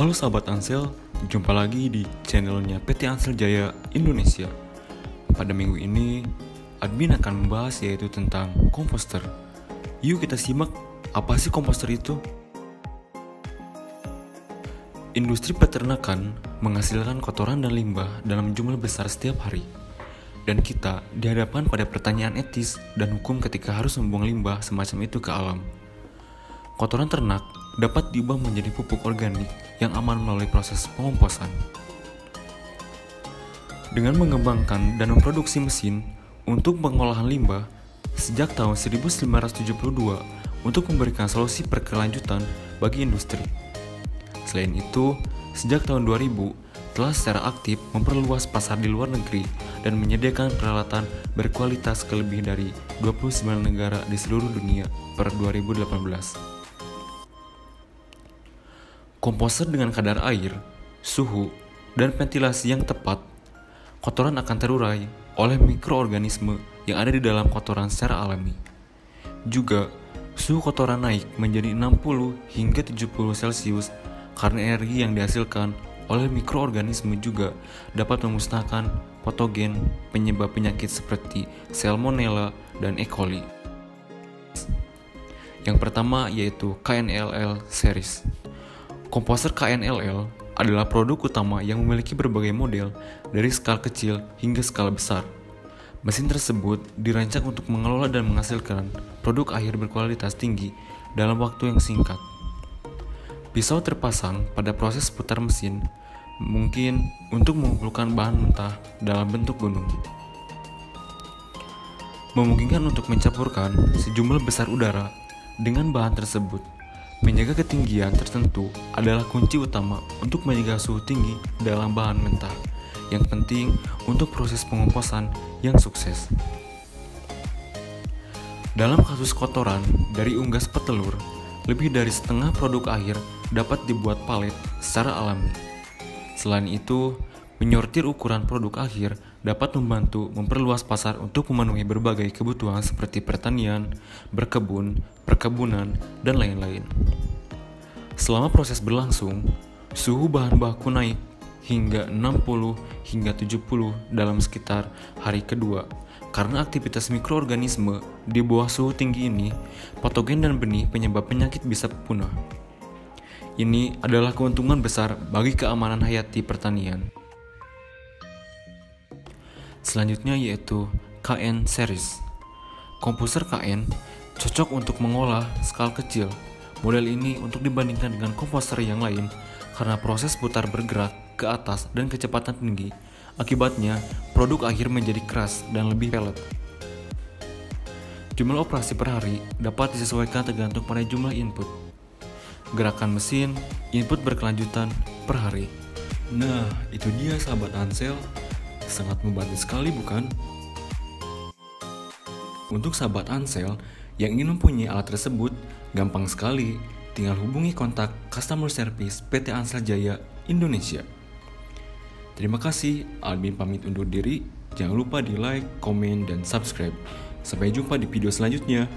Halo sahabat Ansel, jumpa lagi di channelnya PT Ansel Jaya Indonesia. Pada minggu ini, admin akan membahas yaitu tentang komposter. Yuk kita simak, apa sih komposter itu? Industri peternakan menghasilkan kotoran dan limbah dalam jumlah besar setiap hari. Dan kita dihadapkan pada pertanyaan etis dan hukum ketika harus membuang limbah semacam itu ke alam. Kotoran ternak dapat diubah menjadi pupuk organik yang aman melalui proses pengomposan. Dengan mengembangkan dan memproduksi mesin untuk pengolahan limbah sejak tahun 1972 untuk memberikan solusi berkelanjutan bagi industri. Selain itu, sejak tahun 2000 telah secara aktif memperluas pasar di luar negeri dan menyediakan peralatan berkualitas ke lebih dari 29 negara di seluruh dunia per 2018. Komposter dengan kadar air, suhu, dan ventilasi yang tepat, kotoran akan terurai oleh mikroorganisme yang ada di dalam kotoran secara alami. Juga, suhu kotoran naik menjadi 60 hingga 70 Celcius karena energi yang dihasilkan oleh mikroorganisme juga dapat memusnahkan patogen penyebab penyakit seperti Salmonella dan E. coli. Yang pertama yaitu KNLL series. Komposter KNLL adalah produk utama yang memiliki berbagai model dari skala kecil hingga skala besar. Mesin tersebut dirancang untuk mengelola dan menghasilkan produk akhir berkualitas tinggi dalam waktu yang singkat. Pisau terpasang pada proses putar mesin mungkin untuk mengumpulkan bahan mentah dalam bentuk gunung. Memungkinkan untuk mencampurkan sejumlah besar udara dengan bahan tersebut. Menjaga ketinggian tertentu adalah kunci utama untuk menjaga suhu tinggi dalam bahan mentah yang penting untuk proses pengomposan yang sukses. Dalam kasus kotoran dari unggas petelur, lebih dari setengah produk akhir dapat dibuat palet secara alami. Selain itu, menyortir ukuran produk akhir dapat membantu memperluas pasar untuk memenuhi berbagai kebutuhan seperti pertanian, berkebun, perkebunan, dan lain-lain. Selama proses berlangsung, suhu bahan baku naik hingga 60 hingga 70 dalam sekitar hari kedua. Karena aktivitas mikroorganisme di bawah suhu tinggi ini, patogen dan benih penyebab penyakit bisa punah. Ini adalah keuntungan besar bagi keamanan hayati pertanian. Selanjutnya yaitu KN series. Komposter KN cocok untuk mengolah skala kecil. Model ini untuk dibandingkan dengan komposter yang lain karena proses putar bergerak ke atas dan kecepatan tinggi. Akibatnya, produk akhir menjadi keras dan lebih pelet. Jumlah operasi per hari dapat disesuaikan tergantung pada jumlah input. Gerakan mesin, input berkelanjutan per hari. Nah, itu dia sahabat Ansel. Sangat membantu sekali bukan? Untuk sahabat Ansel yang ingin mempunyai alat tersebut, gampang sekali. Tinggal hubungi kontak customer service PT Ansel Jaya Indonesia. Terima kasih, admin pamit undur diri. Jangan lupa di like, komen, dan subscribe. Sampai jumpa di video selanjutnya.